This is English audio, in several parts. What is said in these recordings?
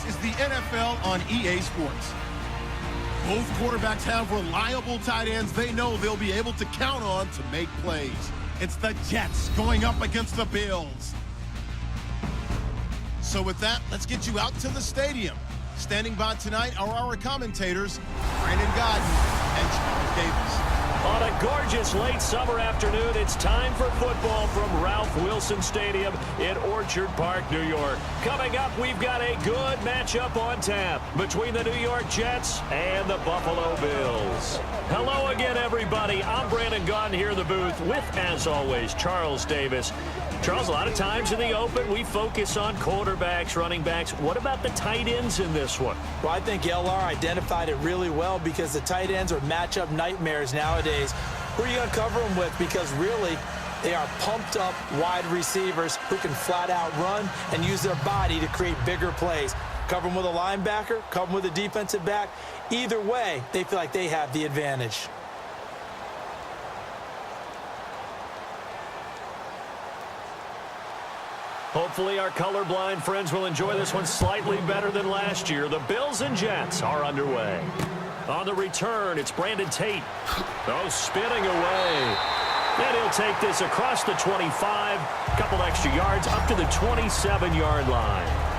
This is the NFL on EA Sports. Both quarterbacks have reliable tight ends they know they'll be able to count on to make plays. It's the Jets going up against the Bills. So with that, let's get you out to the stadium. Standing by tonight are our commentators, Brandon Gaudin and Charles Davis. On a gorgeous late summer afternoon, it's time for football from Ralph Wilson Stadium in Orchard Park, New York. Coming up, we've got a good matchup on tap between the New York Jets and the Buffalo Bills. Hello again, everybody. I'm Brandon Gaudin here in the booth with, as always, Charles Davis. Charles, a lot of times in the open, we focus on quarterbacks, running backs. What about the tight ends in this one? Well, I think LR identified it really well because the tight ends are matchup nightmares nowadays. Who are you going to cover them with? Because really, they are pumped up wide receivers who can flat out run and use their body to create bigger plays. Cover them with a linebacker, cover them with a defensive back. Either way, they feel like they have the advantage. Hopefully our colorblind friends will enjoy this one slightly better than last year. The Bills and Jets are underway. On the return, it's Brandon Tate. Oh, spinning away. And he'll take this across the 25, a couple extra yards up to the 27-yard line.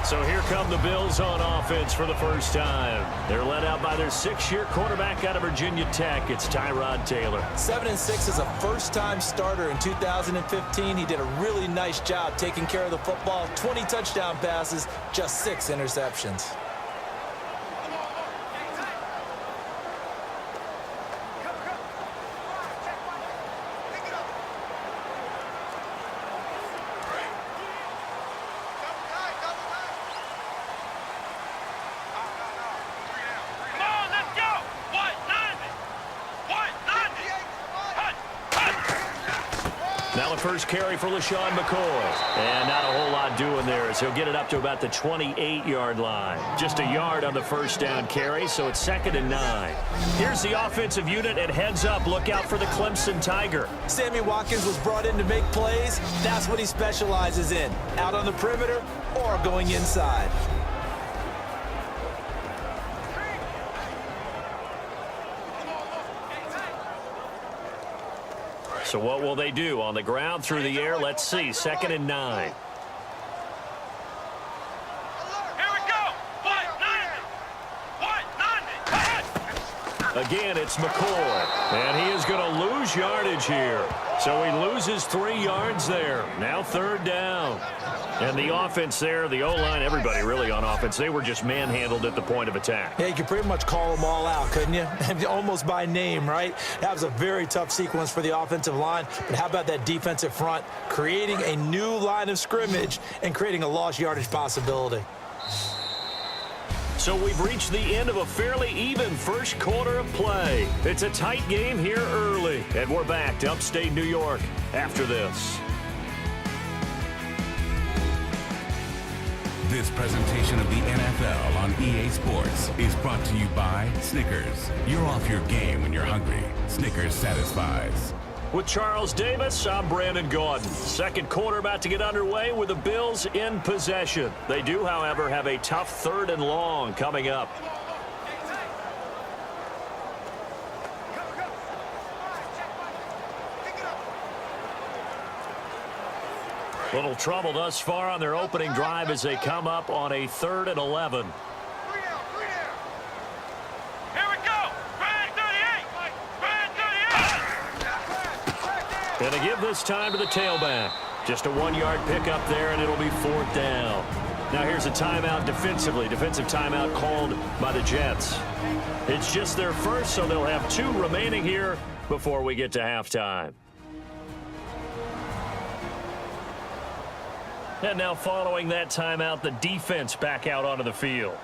So here come the Bills on offense for the first time. They're led out by their 6-year quarterback out of Virginia Tech. It's Tyrod Taylor. 7-6 is a first-time starter in 2015. He did a really nice job taking care of the football. 20 touchdown passes, just 6 interceptions. First carry for LeSean McCoy. And not a whole lot doing there as he'll get it up to about the 28-yard line. Just a yard on the first down carry, so it's 2nd and 9. Here's the offensive unit at heads up. Look out for the Clemson Tiger. Sammy Watkins was brought in to make plays. That's what he specializes in. Out on the perimeter or going inside. So what will they do? On the ground, through the air, let's see. 2nd and 9. Again, it's McCoy. And he is going to lose yardage here. So he loses 3 yards there. Now 3rd down. And the offense there, the O-line, everybody really on offense, they were just manhandled at the point of attack. Yeah, you could pretty much call them all out, couldn't you? Almost by name, right? That was a very tough sequence for the offensive line. But how about that defensive front creating a new line of scrimmage and creating a lost yardage possibility? So we've reached the end of a fairly even first quarter of play. It's a tight game here early. And we're back to upstate New York after this. This presentation of the NFL on EA Sports is brought to you by Snickers. You're off your game when you're hungry. Snickers satisfies. With Charles Davis, I'm Brandon Gaudin. Second quarter about to get underway with the Bills in possession. They do, however, have a tough 3rd and long coming up. Little trouble thus far on their opening drive as they come up on a 3rd and 11. And to give this time to the tailback. Just a 1-yard pickup there, and it'll be 4th down. Now here's a timeout defensively. Defensive timeout called by the Jets. It's just their first, so they'll have 2 remaining here before we get to halftime. And now following that timeout, the defense back out onto the field.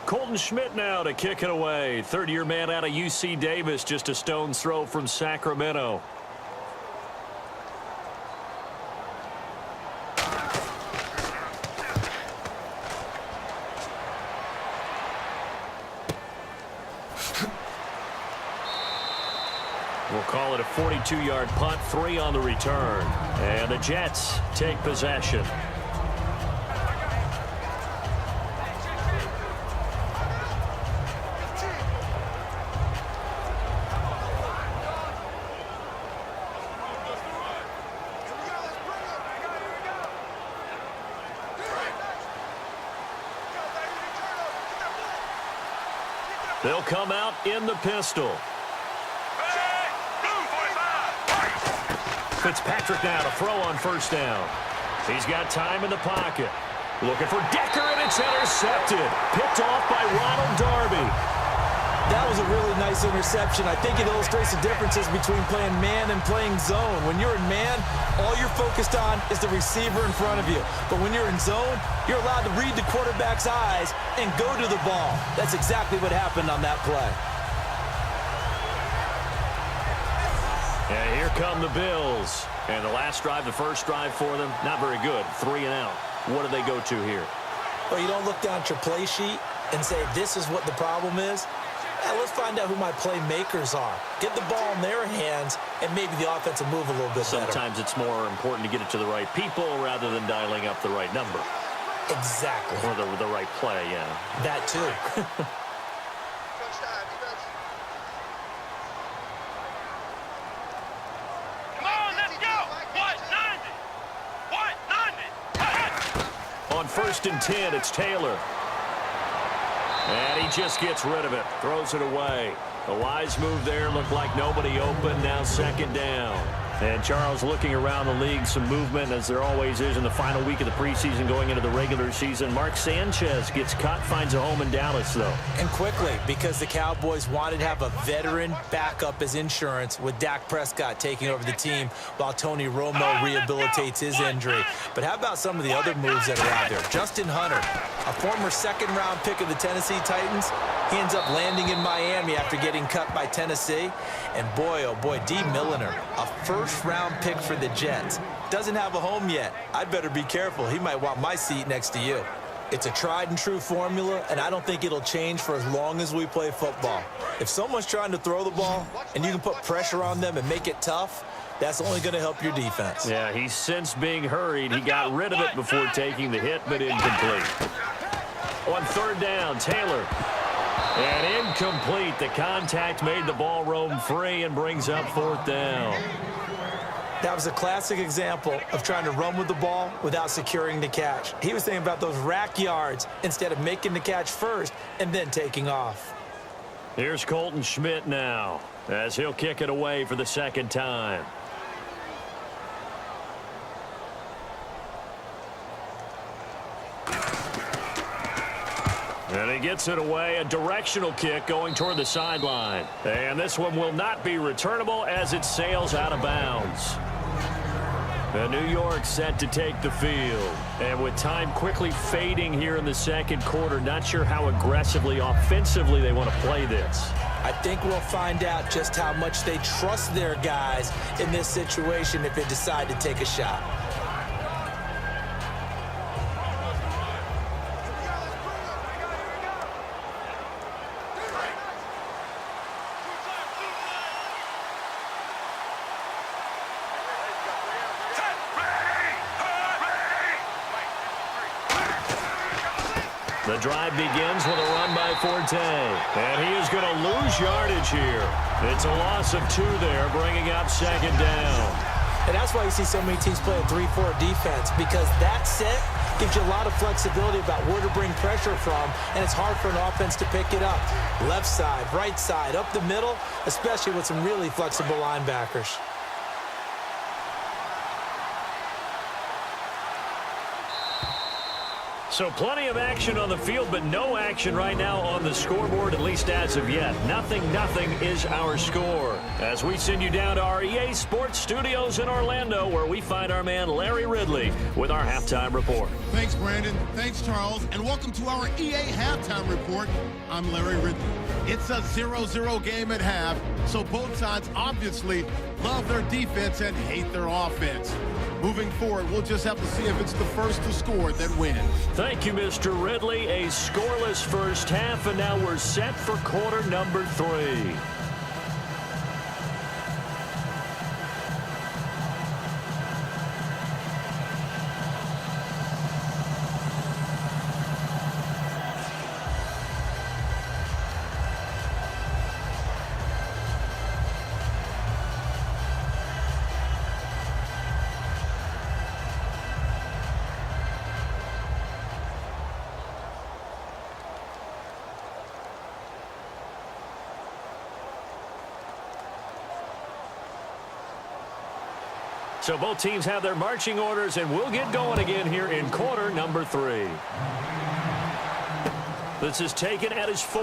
Colton Schmidt now to kick it away. Third-year man out of UC Davis, just a stone's throw from Sacramento. 42-yard punt, 3 on the return. And the Jets take possession. They'll come out in the pistol. Fitzpatrick now to throw on first down. He's got time in the pocket. Looking for Decker, and it's intercepted. Picked off by Ronald Darby. That was a really nice interception. I think it illustrates the differences between playing man and playing zone. When you're in man, all you're focused on is the receiver in front of you. But when you're in zone, you're allowed to read the quarterback's eyes and go to the ball. That's exactly what happened on that play. And here come the Bills. And the last drive, the first drive for them, not very good. 3 and out. What do they go to here? Well, you don't look down at your play sheet and say, this is what the problem is. Yeah, let's find out who my playmakers are. Get the ball in their hands, and maybe the offense will move a little bit better. Sometimes it's more important to get it to the right people rather than dialing up the right number. Exactly. Or the right play, yeah. That too. On 1st and 10, it's Taylor. And he just gets rid of it. Throws it away. A wise move there. Looked like nobody open. Now 2nd down. And Charles, looking around the league, some movement, as there always is in the final week of the preseason going into the regular season. Mark Sanchez gets cut, finds a home in Dallas, though. And quickly, because the Cowboys wanted to have a veteran backup as insurance with Dak Prescott taking over the team while Tony Romo rehabilitates his injury. But how about some of the other moves that are out there? Justin Hunter, a former 2nd-round pick of the Tennessee Titans, he ends up landing in Miami after getting cut by Tennessee. And boy, oh boy, D. Milliner, a first-round pick for the Jets. Doesn't have a home yet. I'd better be careful. He might want my seat next to you. It's a tried-and-true formula, and I don't think it'll change for as long as we play football. If someone's trying to throw the ball and you can put pressure on them and make it tough, that's only going to help your defense. Yeah, he's since being hurried. He got rid of it before taking the hit, but incomplete. On 3rd down, Taylor. And incomplete. The contact made the ball roam free and brings up 4th down. That was a classic example of trying to run with the ball without securing the catch. He was thinking about those rack yards instead of making the catch first and then taking off. Here's Colton Schmidt now as he'll kick it away for the 2nd time. And he gets it away, a directional kick going toward the sideline. And this one will not be returnable as it sails out of bounds. And New York set to take the field. And with time quickly fading here in the 2nd quarter, not sure how aggressively, offensively they want to play this. I think we'll find out just how much they trust their guys in this situation if they decide to take a shot. The drive begins with a run by Forte. And he is going to lose yardage here. It's a loss of 2 there, bringing up 2nd down. And that's why you see so many teams play a 3-4 defense, because that set gives you a lot of flexibility about where to bring pressure from, and it's hard for an offense to pick it up. Left side, right side, up the middle, especially with some really flexible linebackers. So plenty of action on the field, but no action right now on the scoreboard, at least as of yet. 0-0 is our score. As we send you down to our EA Sports Studios in Orlando, where we find our man Larry Ridley with our halftime report. Thanks, Brandon. Thanks, Charles. And welcome to our EA Halftime Report. I'm Larry Ridley. It's a 0-0 game at half, so both sides obviously love their defense and hate their offense. Moving forward, we'll just have to see if it's the first to score that wins. Thank you, Mr. Ridley. A scoreless first half, and now we're set for quarter number 3. So both teams have their marching orders, and we'll get going again here in quarter number 3. This is taken at his 4.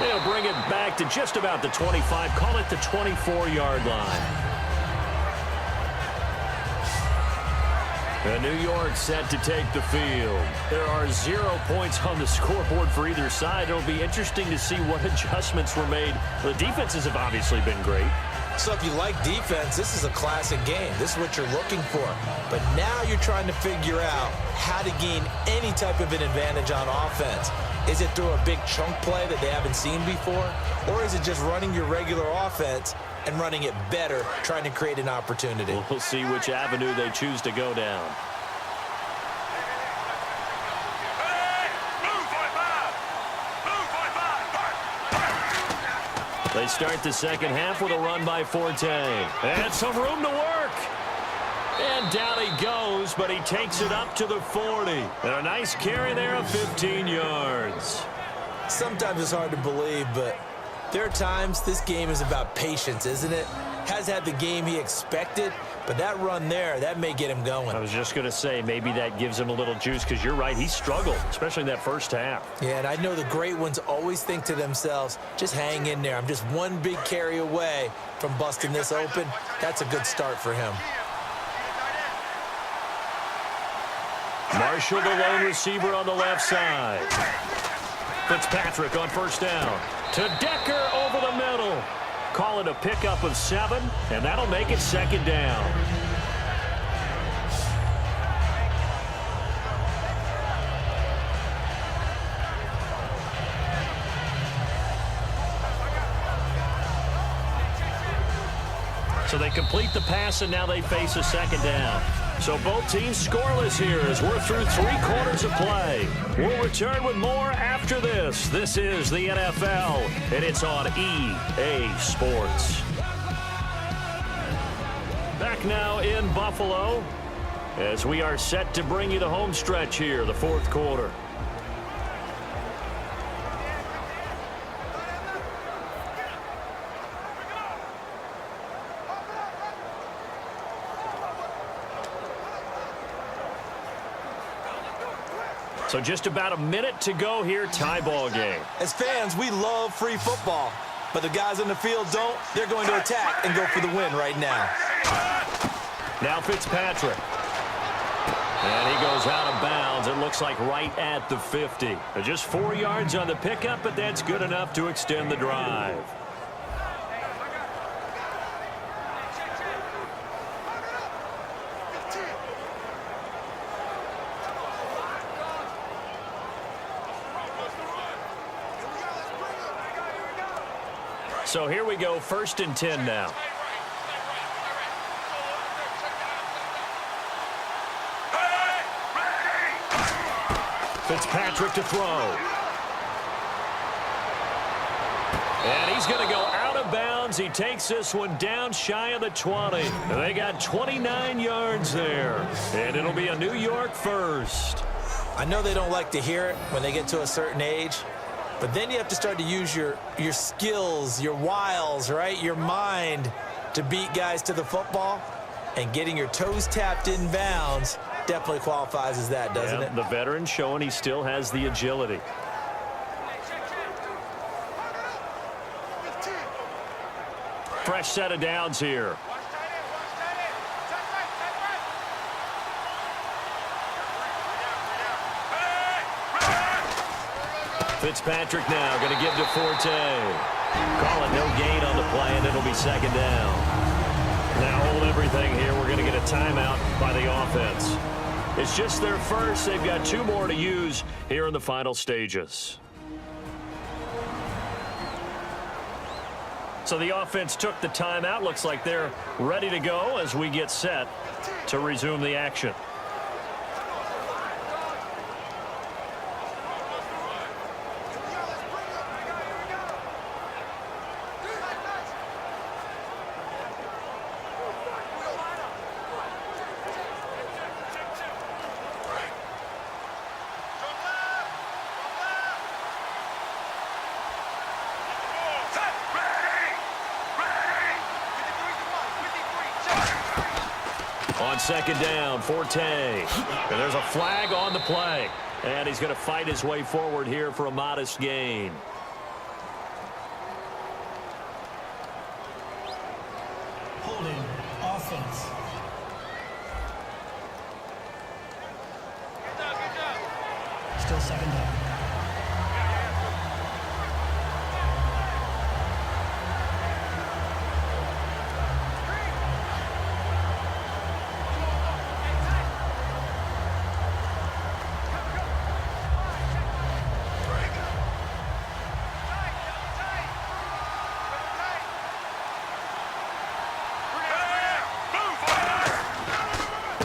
They'll bring it back to just about the 25, call it the 24-yard line. And New York set to take the field. There are 0 points on the scoreboard for either side. It'll be interesting to see what adjustments were made. The defenses have obviously been great. So if you like defense, this is a classic game. This is what you're looking for. But now you're trying to figure out how to gain any type of an advantage on offense. Is it through a big chunk play that they haven't seen before? Or is it just running your regular offense and running it better, trying to create an opportunity? We'll see which avenue they choose to go down. They start the second half with a run by Forte. And some room to work. And down he goes, but he takes it up to the 40. And a nice carry there of 15 yards. Sometimes it's hard to believe, but there are times this game is about patience, isn't it? Has had the game he expected, but that run there, that may get him going. I was just going to say, maybe that gives him a little juice, because you're right, he struggled, especially in that first half. Yeah, and I know the great ones always think to themselves, just hang in there. I'm just one big carry away from busting this open. That's a good start for him. Marshall, the lone receiver on the left side. Fitzpatrick on first down. To Decker over the middle. Call it a pickup of 7, and that'll make it second down. So they complete the pass, and now they face a second down. So both teams scoreless here as we're through 3 quarters of play. We'll return with more after this. This is the NFL, and it's on EA Sports. Back now in Buffalo as we are set to bring you the home stretch here, the 4th quarter. So just about a minute to go here, tie ball game. As fans, we love free football, but the guys on the field don't. They're going to attack and go for the win right now. Now Fitzpatrick. And he goes out of bounds. It looks like right at the 50. Just 4 yards on the pickup, but that's good enough to extend the drive. So here we go, 1st and 10 now. Fitzpatrick to throw. And he's going to go out of bounds. He takes this one down shy of the 20. And they got 29 yards there. And it'll be a New York first. I know they don't like to hear it when they get to a certain age, but then you have to start to use your skills, your wiles, right? Your mind to beat guys to the football. And getting your toes tapped in bounds definitely qualifies as that, doesn't it? The veteran showing he still has the agility. Fresh set of downs here. Fitzpatrick now going to give to Forte. Call it no gain on the play, and it'll be second down. Now hold everything here. We're going to get a timeout by the offense. It's just their first. They've got 2 more to use here in the final stages. So the offense took the timeout. Looks like they're ready to go as we get set to resume the action. On second down, Forte. And there's a flag on the play. And he's going to fight his way forward here for a modest gain. Holding offense. Still second down.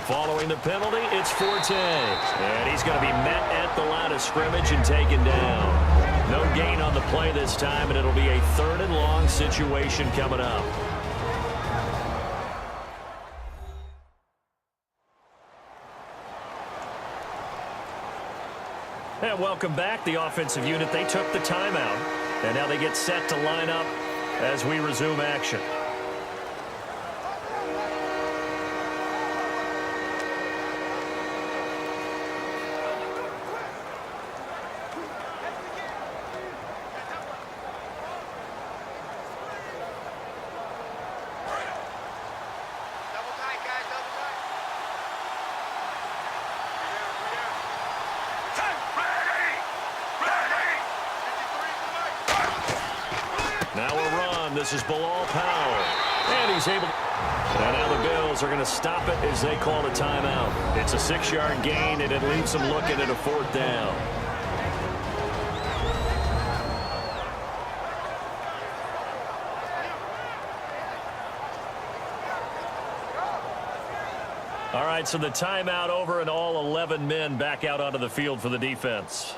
Following the penalty, it's Forte. And he's going to be met at the line of scrimmage and taken down. No gain on the play this time, and it'll be a 3rd and long situation coming up. And welcome back, the offensive unit. They took the timeout, and now they get set to line up as we resume action. Now a run. This is Bilal Powell. And he's able to... And now the Bills are going to stop it as they call a timeout. It's a 6-yard gain, and it leaves them looking at a 4th down. All right, so the timeout over, and all 11 men back out onto the field for the defense.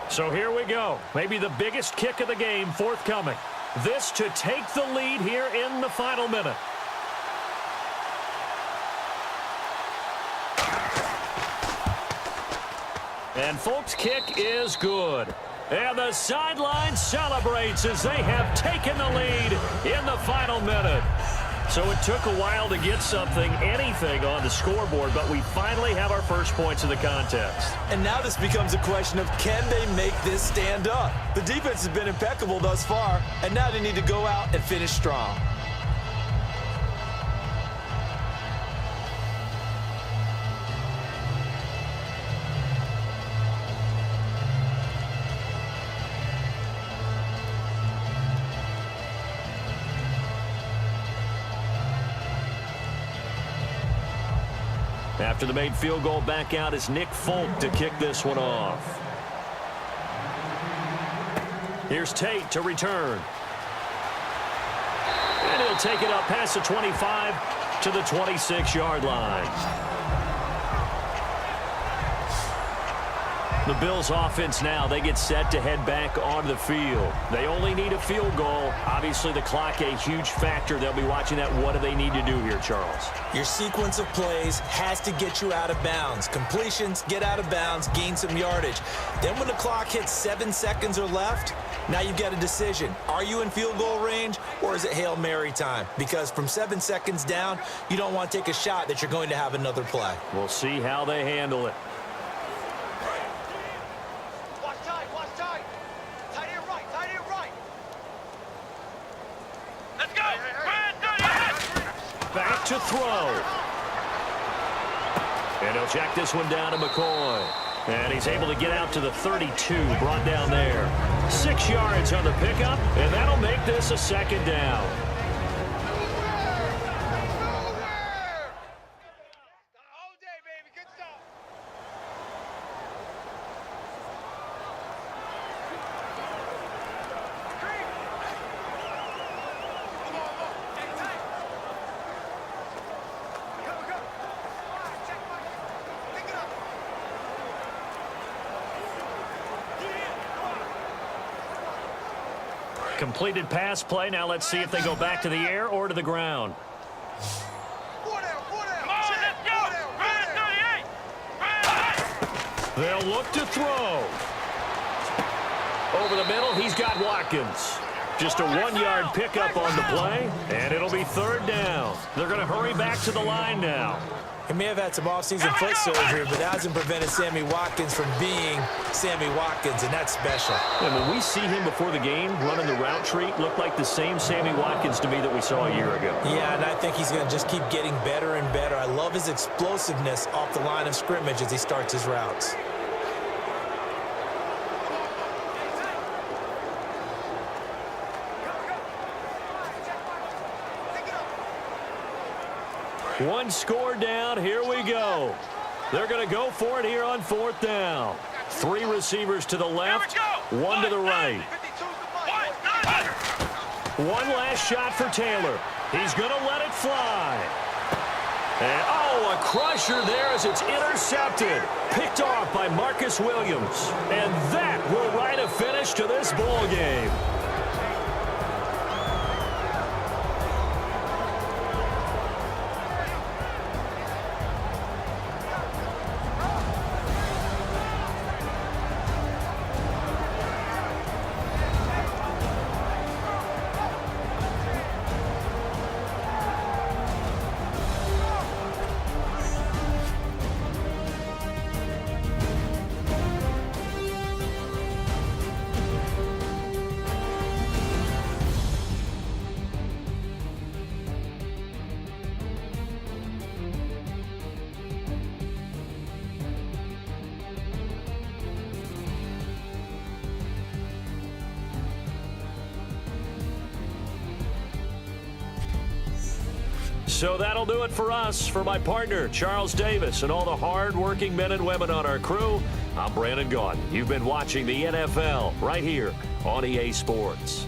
So here we go. Maybe the biggest kick of the game forthcoming. This to take the lead here in the final minute. And Folk's kick is good. And the sideline celebrates as they have taken the lead in the final minute. So it took a while to get anything on the scoreboard, but we finally have our first points of the contest. And now this becomes a question of, can they make this stand up? The defense has been impeccable thus far, and now they need to go out and finish strong. After the made field goal, back out is Nick Folk to kick this one off. Here's Tate to return. And he'll take it up past the 25 to the 26-yard line. The Bills offense now, they get set to head back onto the field. They only need a field goal. Obviously, the clock a huge factor. They'll be watching that. What do they need to do here, Charles? Your sequence of plays has to get you out of bounds. Completions, get out of bounds, gain some yardage. Then when the clock hits 7 seconds or left, now you've got a decision. Are you in field goal range, or is it Hail Mary time? Because from 7 seconds down, you don't want to take a shot that you're going to have another play. We'll see how they handle it. Back to throw. And he'll check this one down to McCoy. And he's able to get out to the 32, brought down there. 6 yards on the pickup, and that'll make this a 2nd down. Completed pass play. Now let's see if they go back to the air or to the ground. They'll look to throw. Over the middle, he's got Watkins. Just a 1-yard pickup on the play, and it'll be 3rd down. They're going to hurry back to the line now. He may have had some offseason foot surgery, but that hasn't prevented Sammy Watkins from being Sammy Watkins, and that's special. And when we see him before the game running the route tree, looked like the same Sammy Watkins to me that we saw a year ago. Yeah, and I think he's going to just keep getting better and better. I love his explosiveness off the line of scrimmage as he starts his routes. One score down. Here we go. They're going to go for it here on 4th down. 3 receivers to the left, 1 to the right. One last shot for Taylor. He's going to let it fly. And, oh, a crusher there as it's intercepted. Picked off by Marcus Williams. And that will write a finish to this ball game. So that'll do it for us. For my partner, Charles Davis, and all the hard-working men and women on our crew, I'm Brandon Gaudin. You've been watching the NFL right here on EA Sports.